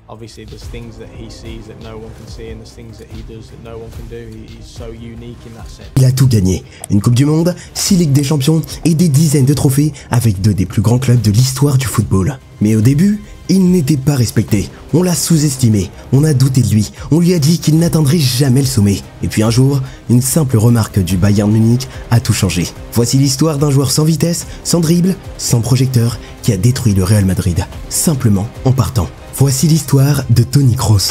Obviously, there's things that he sees that no one can see, and there's things that he does that no one can do. He's so unique in that sense. Il a tout gagné. Une Coupe du Monde, 6 Ligues des Champions et des dizaines de trophées avec 2 des plus grands clubs de l'histoire du football. Mais au début, il n'était pas respecté. On l'a sous-estimé, on a douté de lui, on lui a dit qu'il n'atteindrait jamais le sommet. Et puis un jour, une simple remarque du Bayern Munich a tout changé. Voici l'histoire d'un joueur sans vitesse, sans dribble, sans projecteur, qui a détruit le Real Madrid, simplement en partant. Voici l'histoire de Toni Kroos.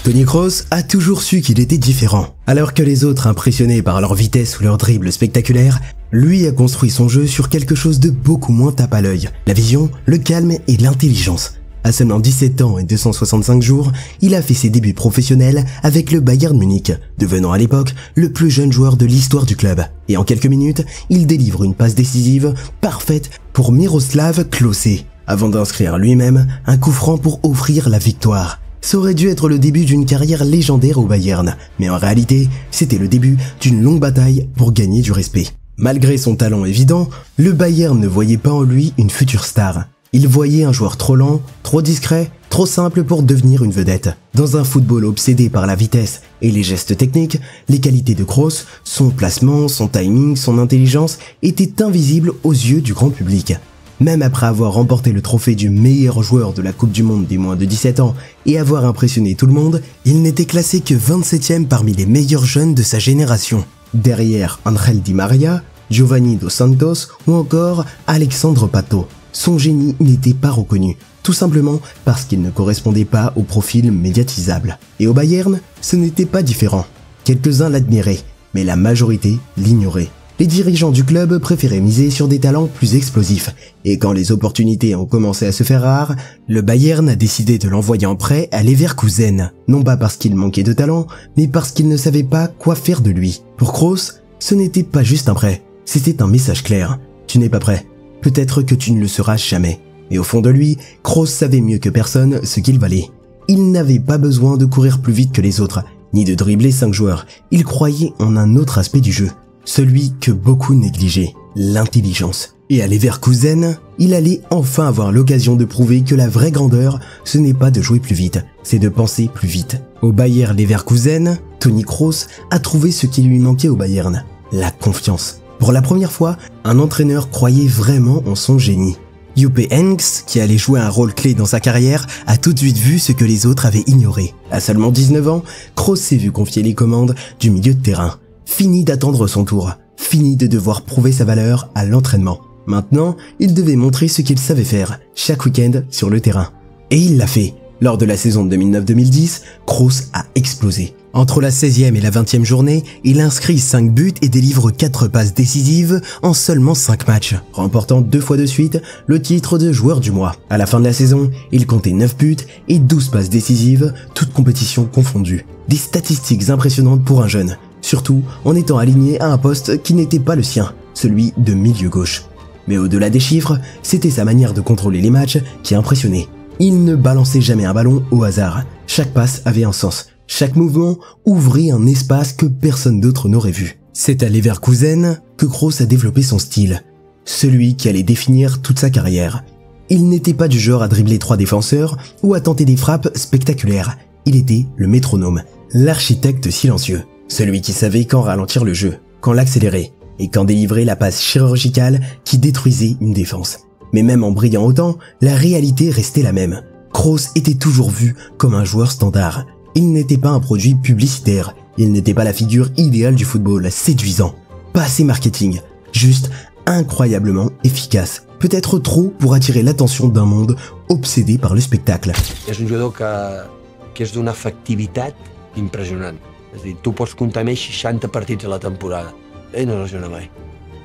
Toni Kroos a toujours su qu'il était différent. Alors que les autres impressionnés par leur vitesse ou leur dribble spectaculaire, lui a construit son jeu sur quelque chose de beaucoup moins tape à l'œil. La vision, le calme et l'intelligence. À seulement 17 ans et 265 jours, il a fait ses débuts professionnels avec le Bayern Munich, devenant à l'époque le plus jeune joueur de l'histoire du club. Et en quelques minutes, il délivre une passe décisive parfaite pour Miroslav Klose, avant d'inscrire lui-même un coup franc pour offrir la victoire. Ça aurait dû être le début d'une carrière légendaire au Bayern, mais en réalité, c'était le début d'une longue bataille pour gagner du respect. Malgré son talent évident, le Bayern ne voyait pas en lui une future star. Il voyait un joueur trop lent, trop discret, trop simple pour devenir une vedette. Dans un football obsédé par la vitesse et les gestes techniques, les qualités de Kroos, son placement, son timing, son intelligence étaient invisibles aux yeux du grand public. Même après avoir remporté le trophée du meilleur joueur de la Coupe du Monde des moins de 17 ans et avoir impressionné tout le monde, il n'était classé que 27e parmi les meilleurs jeunes de sa génération. Derrière Angel Di Maria, Giovanni Dos Santos ou encore Alexandre Pato. Son génie n'était pas reconnu, tout simplement parce qu'il ne correspondait pas au profil médiatisable. Et au Bayern, ce n'était pas différent. Quelques-uns l'admiraient, mais la majorité l'ignorait. Les dirigeants du club préféraient miser sur des talents plus explosifs, et quand les opportunités ont commencé à se faire rares, le Bayern a décidé de l'envoyer en prêt à Leverkusen, non pas parce qu'il manquait de talent, mais parce qu'il ne savait pas quoi faire de lui. Pour Kroos, ce n'était pas juste un prêt, c'était un message clair. Tu n'es pas prêt. Peut-être que tu ne le seras jamais. Et au fond de lui, Kroos savait mieux que personne ce qu'il valait. Il n'avait pas besoin de courir plus vite que les autres, ni de dribbler 5 joueurs. Il croyait en un autre aspect du jeu, celui que beaucoup négligeaient, l'intelligence. Et à Leverkusen, il allait enfin avoir l'occasion de prouver que la vraie grandeur, ce n'est pas de jouer plus vite, c'est de penser plus vite. Au Bayer Leverkusen, Toni Kroos a trouvé ce qui lui manquait au Bayern, la confiance. Pour la première fois, un entraîneur croyait vraiment en son génie. Jupp Heynckes, qui allait jouer un rôle clé dans sa carrière, a tout de suite vu ce que les autres avaient ignoré. À seulement 19 ans, Kroos s'est vu confier les commandes du milieu de terrain. Fini d'attendre son tour, fini de devoir prouver sa valeur à l'entraînement. Maintenant, il devait montrer ce qu'il savait faire, chaque week-end sur le terrain. Et il l'a fait. Lors de la saison 2009-2010, Kroos a explosé. Entre la 16e et la 20e journée, il inscrit 5 buts et délivre 4 passes décisives en seulement 5 matchs, remportant 2 fois de suite le titre de joueur du mois. À la fin de la saison, il comptait 9 buts et 12 passes décisives, toutes compétitions confondues. Des statistiques impressionnantes pour un jeune, surtout en étant aligné à un poste qui n'était pas le sien, celui de milieu gauche. Mais au-delà des chiffres, c'était sa manière de contrôler les matchs qui impressionnait. Il ne balançait jamais un ballon au hasard, chaque passe avait un sens. Chaque mouvement ouvrit un espace que personne d'autre n'aurait vu. C'est à Leverkusen que Kroos a développé son style, celui qui allait définir toute sa carrière. Il n'était pas du genre à dribbler 3 défenseurs ou à tenter des frappes spectaculaires. Il était le métronome, l'architecte silencieux, celui qui savait quand ralentir le jeu, quand l'accélérer et quand délivrer la passe chirurgicale qui détruisait une défense. Mais même en brillant autant, la réalité restait la même. Kroos était toujours vu comme un joueur standard. Il n'était pas un produit publicitaire, il n'était pas la figure idéale du football, séduisant. Pas assez marketing, juste incroyablement efficace. Peut-être trop pour attirer l'attention d'un monde obsédé par le spectacle. És un jugador que és d'una efectivitat impressionant. És a dir, tu pots comptar més 60 partits a la temporada. Ell no lesiona mai.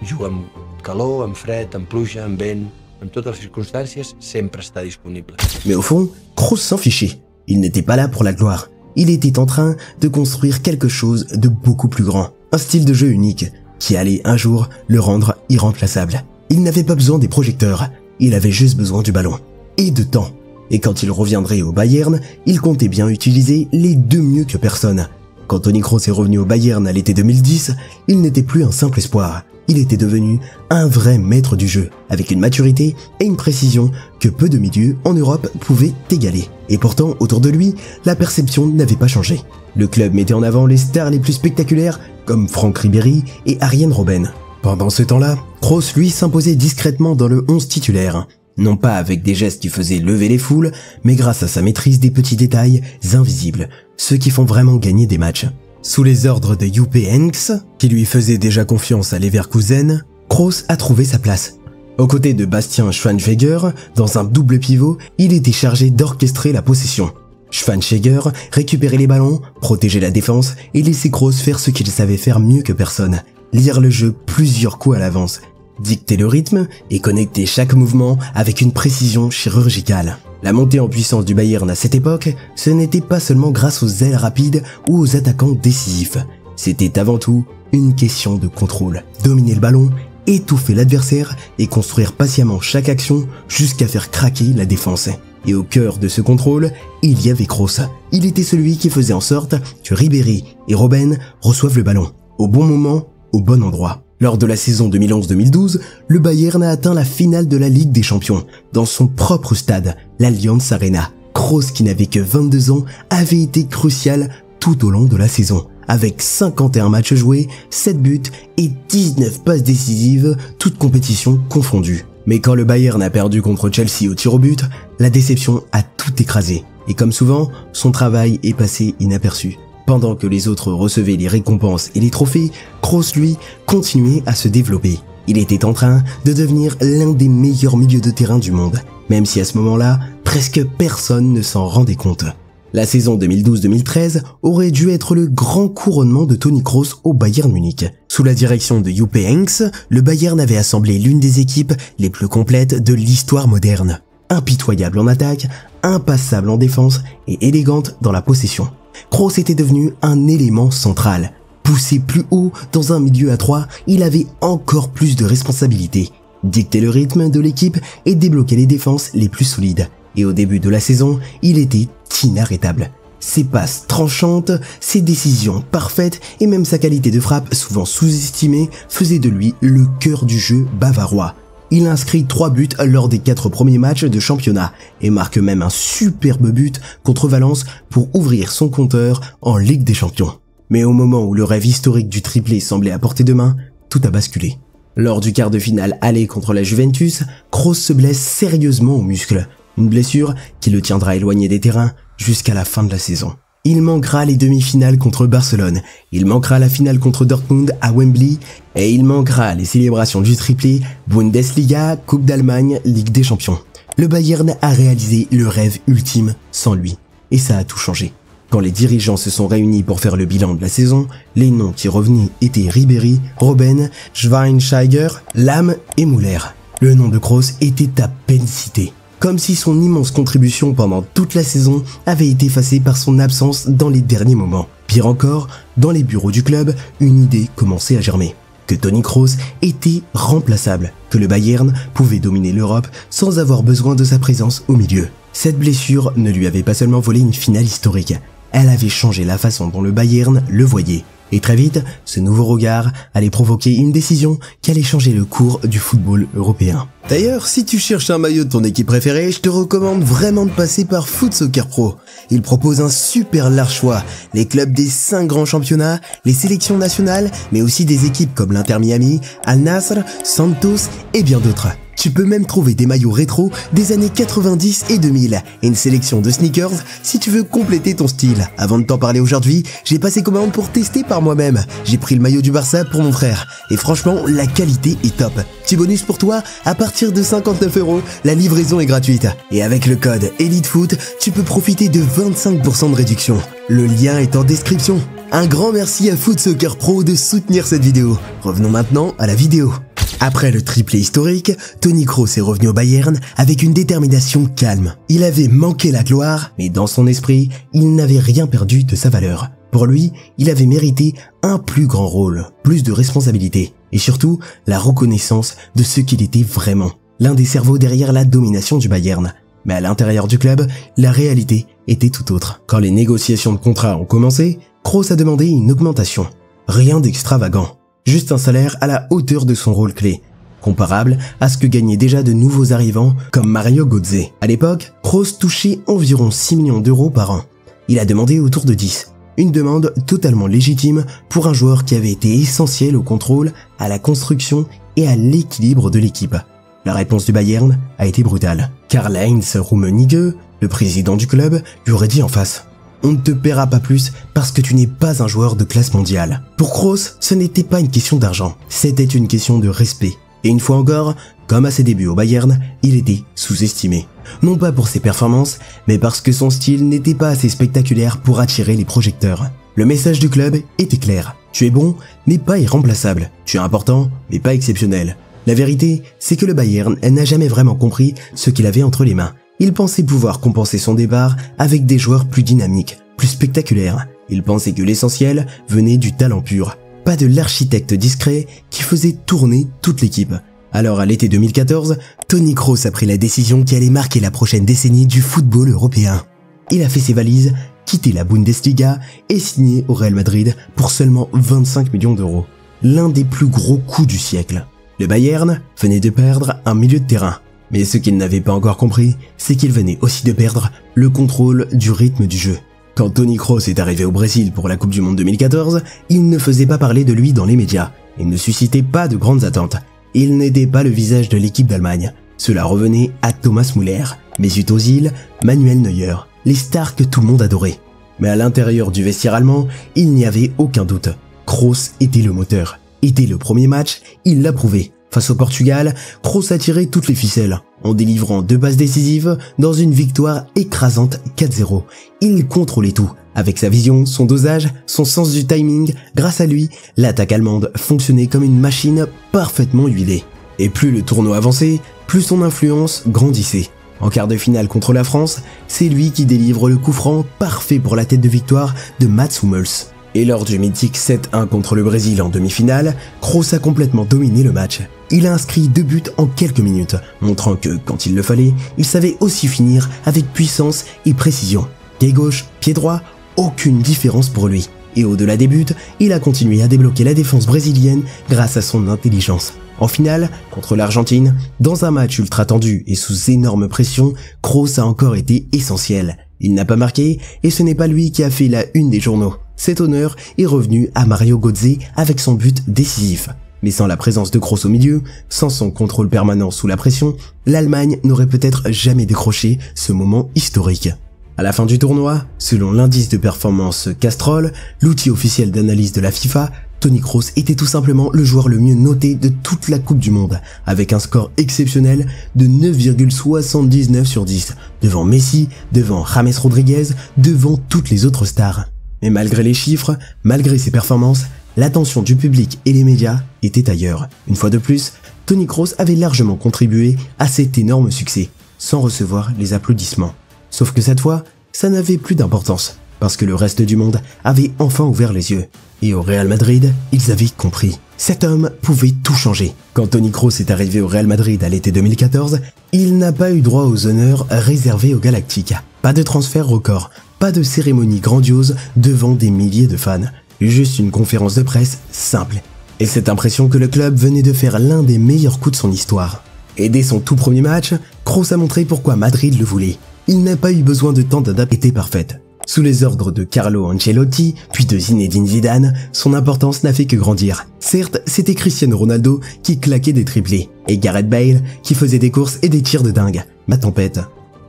Juga amb calor, amb fred, amb pluja, amb vent, en totes les circumstàncies, sempre està disponible. Mais au fond, Kroos s'en fichait. Il n'était pas là pour la gloire. Il était en train de construire quelque chose de beaucoup plus grand. Un style de jeu unique, qui allait un jour le rendre irremplaçable. Il n'avait pas besoin des projecteurs, il avait juste besoin du ballon. Et de temps. Et quand il reviendrait au Bayern, il comptait bien utiliser les deux mieux que personne. Quand Toni Kroos est revenu au Bayern à l'été 2010, il n'était plus un simple espoir. Il était devenu un vrai maître du jeu, avec une maturité et une précision que peu de milieux en Europe pouvaient égaler. Et pourtant, autour de lui, la perception n'avait pas changé. Le club mettait en avant les stars les plus spectaculaires, comme Franck Ribéry et Arjen Robben. Pendant ce temps-là, Kroos, lui, s'imposait discrètement dans le 11 titulaire. Non pas avec des gestes qui faisaient lever les foules, mais grâce à sa maîtrise des petits détails invisibles, ceux qui font vraiment gagner des matchs. Sous les ordres de Jupp Heynckes, qui lui faisait déjà confiance à Leverkusen, Kroos a trouvé sa place. Aux côtés de Bastian Schweinsteiger, dans un double pivot, il était chargé d'orchestrer la possession. Schweinsteiger récupérait les ballons, protégeait la défense et laissait Kroos faire ce qu'il savait faire mieux que personne, lire le jeu plusieurs coups à l'avance, dicter le rythme et connecter chaque mouvement avec une précision chirurgicale. La montée en puissance du Bayern à cette époque, ce n'était pas seulement grâce aux ailes rapides ou aux attaquants décisifs. C'était avant tout une question de contrôle. Dominer le ballon, étouffer l'adversaire et construire patiemment chaque action jusqu'à faire craquer la défense. Et au cœur de ce contrôle, il y avait Kroos. Il était celui qui faisait en sorte que Ribéry et Robben reçoivent le ballon, au bon moment, au bon endroit. Lors de la saison 2011-2012, le Bayern a atteint la finale de la Ligue des Champions, dans son propre stade, l'Allianz Arena. Kroos, qui n'avait que 22 ans, avait été crucial tout au long de la saison. Avec 51 matchs joués, 7 buts et 19 passes décisives, toutes compétitions confondues. Mais quand le Bayern a perdu contre Chelsea au tir au but, la déception a tout écrasé. Et comme souvent, son travail est passé inaperçu. Pendant que les autres recevaient les récompenses et les trophées, Kroos, lui, continuait à se développer. Il était en train de devenir l'un des meilleurs milieux de terrain du monde, même si à ce moment-là, presque personne ne s'en rendait compte. La saison 2012-2013 aurait dû être le grand couronnement de Toni Kroos au Bayern Munich. Sous la direction de Jupp Heynckes, le Bayern avait assemblé l'une des équipes les plus complètes de l'histoire moderne. Impitoyable en attaque, impassable en défense et élégante dans la possession. Kroos était devenu un élément central. Poussé plus haut dans un milieu à 3, il avait encore plus de responsabilités. Dicter le rythme de l'équipe et débloquer les défenses les plus solides. Et au début de la saison, il était inarrêtable. Ses passes tranchantes, ses décisions parfaites et même sa qualité de frappe souvent sous-estimée faisaient de lui le cœur du jeu bavarois. Il inscrit 3 buts lors des 4 premiers matchs de championnat et marque même un superbe but contre Valence pour ouvrir son compteur en Ligue des Champions. Mais au moment où le rêve historique du triplé semblait à portée de main, tout a basculé. Lors du quart de finale aller contre la Juventus, Kroos se blesse sérieusement au muscle, une blessure qui le tiendra éloigné des terrains jusqu'à la fin de la saison. Il manquera les demi-finales contre Barcelone, il manquera la finale contre Dortmund à Wembley et il manquera les célébrations du triplé Bundesliga, Coupe d'Allemagne, Ligue des Champions. Le Bayern a réalisé le rêve ultime sans lui et ça a tout changé. Quand les dirigeants se sont réunis pour faire le bilan de la saison, les noms qui revenaient étaient Ribéry, Robben, Schweinsteiger, Lahm et Müller. Le nom de Kroos était à peine cité. Comme si son immense contribution pendant toute la saison avait été effacée par son absence dans les derniers moments. Pire encore, dans les bureaux du club, une idée commençait à germer. Que Toni Kroos était remplaçable, que le Bayern pouvait dominer l'Europe sans avoir besoin de sa présence au milieu. Cette blessure ne lui avait pas seulement volé une finale historique, elle avait changé la façon dont le Bayern le voyait. Et très vite, ce nouveau regard allait provoquer une décision qui allait changer le cours du football européen. D'ailleurs, si tu cherches un maillot de ton équipe préférée, je te recommande vraiment de passer par Foot Soccer Pro. Il propose un super large choix, les clubs des 5 grands championnats, les sélections nationales, mais aussi des équipes comme l'Inter Miami, Al Nassr, Santos et bien d'autres. Tu peux même trouver des maillots rétro des années 90 et 2000 et une sélection de sneakers si tu veux compléter ton style. Avant de t'en parler aujourd'hui, j'ai passé commande pour tester par moi-même. J'ai pris le maillot du Barça pour mon frère et franchement, la qualité est top. Petit bonus pour toi, à partir de 59 €, la livraison est gratuite. Et avec le code ELITEFOOT, tu peux profiter de 25% de réduction. Le lien est en description. Un grand merci à Foot Soccer Pro de soutenir cette vidéo. Revenons maintenant à la vidéo. Après le triplé historique, Toni Kroos est revenu au Bayern avec une détermination calme. Il avait manqué la gloire, mais dans son esprit, il n'avait rien perdu de sa valeur. Pour lui, il avait mérité un plus grand rôle, plus de responsabilités, et surtout la reconnaissance de ce qu'il était vraiment. L'un des cerveaux derrière la domination du Bayern. Mais à l'intérieur du club, la réalité était tout autre. Quand les négociations de contrat ont commencé, Kroos a demandé une augmentation. Rien d'extravagant, juste un salaire à la hauteur de son rôle clé, comparable à ce que gagnaient déjà de nouveaux arrivants comme Mario Götze. À l'époque, Kroos touchait environ 6 millions d'euros par an. Il a demandé autour de 10. Une demande totalement légitime pour un joueur qui avait été essentiel au contrôle, à la construction et à l'équilibre de l'équipe. La réponse du Bayern a été brutale. Karl-Heinz Rummenigge, le président du club, lui aurait dit en face « On ne te paiera pas plus parce que tu n'es pas un joueur de classe mondiale ». Pour Kroos, ce n'était pas une question d'argent, c'était une question de respect. Et une fois encore, comme à ses débuts au Bayern, il était sous-estimé. Non pas pour ses performances, mais parce que son style n'était pas assez spectaculaire pour attirer les projecteurs. Le message du club était clair. Tu es bon, mais pas irremplaçable. Tu es important, mais pas exceptionnel. La vérité, c'est que le Bayern n'a jamais vraiment compris ce qu'il avait entre les mains. Il pensait pouvoir compenser son départ avec des joueurs plus dynamiques, plus spectaculaires. Il pensait que l'essentiel venait du talent pur, pas de l'architecte discret qui faisait tourner toute l'équipe. Alors à l'été 2014, Toni Kroos a pris la décision qui allait marquer la prochaine décennie du football européen. Il a fait ses valises, quitté la Bundesliga et signé au Real Madrid pour seulement 25 millions d'euros. L'un des plus gros coups du siècle. Le Bayern venait de perdre un milieu de terrain. Mais ce qu'il n'avait pas encore compris, c'est qu'il venait aussi de perdre le contrôle du rythme du jeu. Quand Toni Kroos est arrivé au Brésil pour la Coupe du Monde 2014, il ne faisait pas parler de lui dans les médias. Il ne suscitait pas de grandes attentes. Il n'était pas le visage de l'équipe d'Allemagne. Cela revenait à Thomas Müller, Mesut Özil, Manuel Neuer, les stars que tout le monde adorait. Mais à l'intérieur du vestiaire allemand, il n'y avait aucun doute. Kroos était le moteur. Et dès le premier match, il l'a prouvé. Face au Portugal, Kroos a tiré toutes les ficelles, en délivrant 2 passes décisives dans une victoire écrasante 4-0. Il contrôlait tout. Avec sa vision, son dosage, son sens du timing, grâce à lui, l'attaque allemande fonctionnait comme une machine parfaitement huilée. Et plus le tournoi avançait, plus son influence grandissait. En quart de finale contre la France, c'est lui qui délivre le coup franc parfait pour la tête de victoire de Mats Hummels. Et lors du mythique 7-1 contre le Brésil en demi-finale, Kroos a complètement dominé le match. Il a inscrit 2 buts en quelques minutes, montrant que, quand il le fallait, il savait aussi finir avec puissance et précision. Pied gauche, pied droit, aucune différence pour lui. Et au-delà des buts, il a continué à débloquer la défense brésilienne grâce à son intelligence. En finale, contre l'Argentine, dans un match ultra tendu et sous énorme pression, Kroos a encore été essentiel. Il n'a pas marqué et ce n'est pas lui qui a fait la une des journaux. Cet honneur est revenu à Mario Götze avec son but décisif. Mais sans la présence de Kroos au milieu, sans son contrôle permanent sous la pression, l'Allemagne n'aurait peut-être jamais décroché ce moment historique. À la fin du tournoi, selon l'indice de performance Castrol, l'outil officiel d'analyse de la FIFA, Toni Kroos était tout simplement le joueur le mieux noté de toute la Coupe du Monde, avec un score exceptionnel de 9,79 sur 10, devant Messi, devant James Rodriguez, devant toutes les autres stars. Mais malgré les chiffres, malgré ses performances, l'attention du public et les médias était ailleurs. Une fois de plus, Toni Kroos avait largement contribué à cet énorme succès, sans recevoir les applaudissements. Sauf que cette fois, ça n'avait plus d'importance, parce que le reste du monde avait enfin ouvert les yeux. Et au Real Madrid, ils avaient compris. Cet homme pouvait tout changer. Quand Toni Kroos est arrivé au Real Madrid à l'été 2014, il n'a pas eu droit aux honneurs réservés aux Galactiques. Pas de transfert record, pas de cérémonie grandiose devant des milliers de fans. Juste une conférence de presse simple. Et cette impression que le club venait de faire l'un des meilleurs coups de son histoire. Et dès son tout premier match, Kroos a montré pourquoi Madrid le voulait. Il n'a pas eu besoin de temps d'adaptation parfaite. Sous les ordres de Carlo Ancelotti, puis de Zinedine Zidane, son importance n'a fait que grandir. Certes, c'était Cristiano Ronaldo qui claquait des triplés, et Gareth Bale qui faisait des courses et des tirs de dingue. Ma tempête.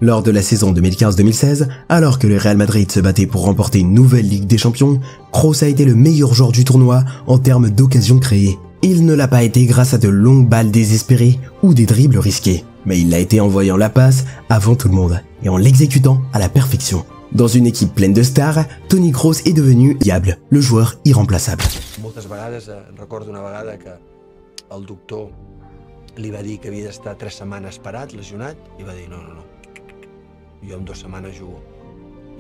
Lors de la saison 2015-2016, alors que le Real Madrid se battait pour remporter une nouvelle Ligue des Champions, Kroos a été le meilleur joueur du tournoi en termes d'occasions créées. Il ne l'a pas été grâce à de longues balles désespérées ou des dribbles risqués, mais il l'a été en voyant la passe avant tout le monde, et en l'exécutant à la perfection. Dans une équipe pleine de stars, Toni Kroos est devenu diable, le joueur irremplaçable. Moltes vegades, recordo una vegada que el doctor li va dir que havia d'estar 3 setmanes parat, lesionat, i va dir no. Jo en 2 setmanes jugo.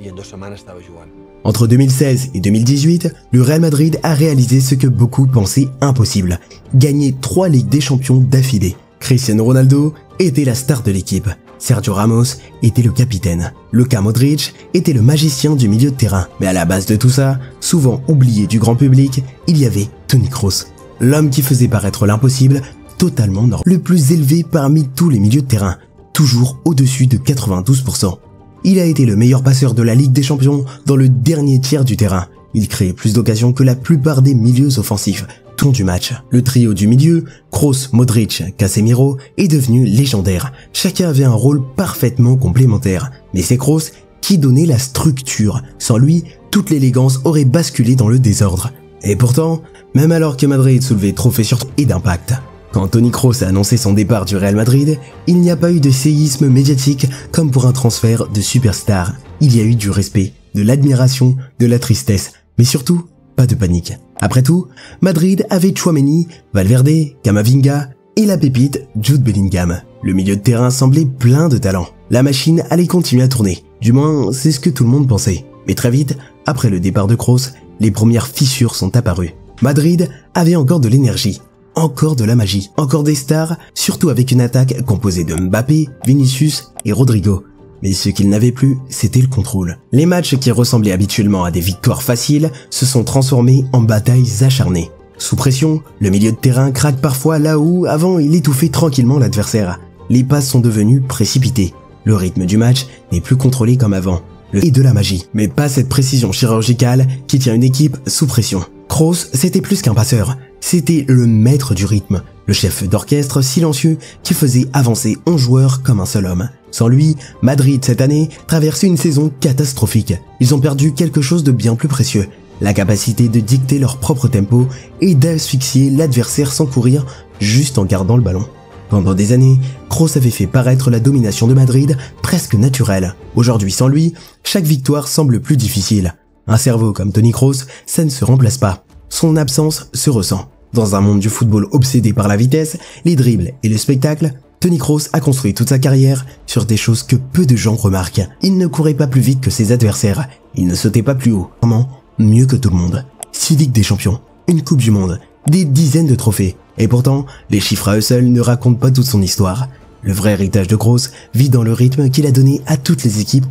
I en 2 setmanes estava jugant. Entre 2016 et 2018, le Real Madrid a réalisé ce que beaucoup pensaient impossible. Gagner 3 Ligues des Champions d'affilée. Cristiano Ronaldo était la star de l'équipe. Sergio Ramos était le capitaine. Luka Modric était le magicien du milieu de terrain. Mais à la base de tout ça, souvent oublié du grand public, il y avait Toni Kroos. L'homme qui faisait paraître l'impossible totalement normal. Le plus élevé parmi tous les milieux de terrain, toujours au-dessus de 92%. Il a été le meilleur passeur de la Ligue des Champions dans le dernier tiers du terrain. Il créait plus d'occasions que la plupart des milieux offensifs tout du match. Le trio du milieu, Kroos, Modric, Casemiro, est devenu légendaire. Chacun avait un rôle parfaitement complémentaire. Mais c'est Kroos qui donnait la structure. Sans lui, toute l'élégance aurait basculé dans le désordre. Et pourtant, même alors que Madrid soulevait trophée sur et d'impact. Quand Toni Kroos a annoncé son départ du Real Madrid, il n'y a pas eu de séisme médiatique comme pour un transfert de superstar. Il y a eu du respect, de l'admiration, de la tristesse, mais surtout, pas de panique. Après tout, Madrid avait Tchouaméni, Valverde, Camavinga et la pépite Jude Bellingham. Le milieu de terrain semblait plein de talent. La machine allait continuer à tourner. Du moins, c'est ce que tout le monde pensait. Mais très vite, après le départ de Kroos, les premières fissures sont apparues. Madrid avait encore de l'énergie, encore de la magie, encore des stars, surtout avec une attaque composée de Mbappé, Vinicius et Rodrigo. Mais ce qu'il n'avait plus, c'était le contrôle. Les matchs qui ressemblaient habituellement à des victoires faciles se sont transformés en batailles acharnées. Sous pression, le milieu de terrain craque parfois là où, avant, il étouffait tranquillement l'adversaire. Les passes sont devenues précipitées. Le rythme du match n'est plus contrôlé comme avant. Et de la magie, mais pas cette précision chirurgicale qui tient une équipe sous pression. Kroos, c'était plus qu'un passeur. C'était le maître du rythme, le chef d'orchestre silencieux qui faisait avancer 11 joueurs comme un seul homme. Sans lui, Madrid cette année traversait une saison catastrophique. Ils ont perdu quelque chose de bien plus précieux, la capacité de dicter leur propre tempo et d'asphyxier l'adversaire sans courir, juste en gardant le ballon. Pendant des années, Kroos avait fait paraître la domination de Madrid presque naturelle. Aujourd'hui, sans lui, chaque victoire semble plus difficile. Un cerveau comme Toni Kroos, ça ne se remplace pas. Son absence se ressent. Dans un monde du football obsédé par la vitesse, les dribbles et le spectacle, Toni Kroos a construit toute sa carrière sur des choses que peu de gens remarquent. Il ne courait pas plus vite que ses adversaires. Il ne sautait pas plus haut. Vraiment, mieux que tout le monde. 6 Ligues des Champions, une Coupe du Monde, des dizaines de trophées. Et pourtant, les chiffres à eux seuls ne racontent pas toute son histoire. Le vrai héritage de Kroos vit dans le rythme qu'il a donné à toutes les équipes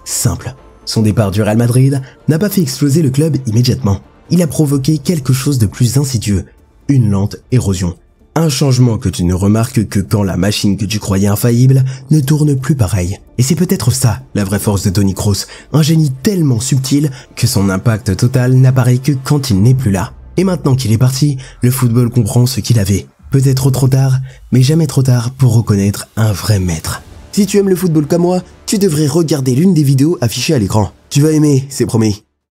simples. Son départ du Real Madrid n'a pas fait exploser le club immédiatement. Il a provoqué quelque chose de plus insidieux, une lente érosion. Un changement que tu ne remarques que quand la machine que tu croyais infaillible ne tourne plus pareil. Et c'est peut-être ça, la vraie force de Toni Kroos, un génie tellement subtil que son impact total n'apparaît que quand il n'est plus là. Et maintenant qu'il est parti, le football comprend ce qu'il avait. Peut-être trop tard, mais jamais trop tard pour reconnaître un vrai maître. Si tu aimes le football comme moi, tu devrais regarder l'une des vidéos affichées à l'écran. Tu vas aimer, c'est promis.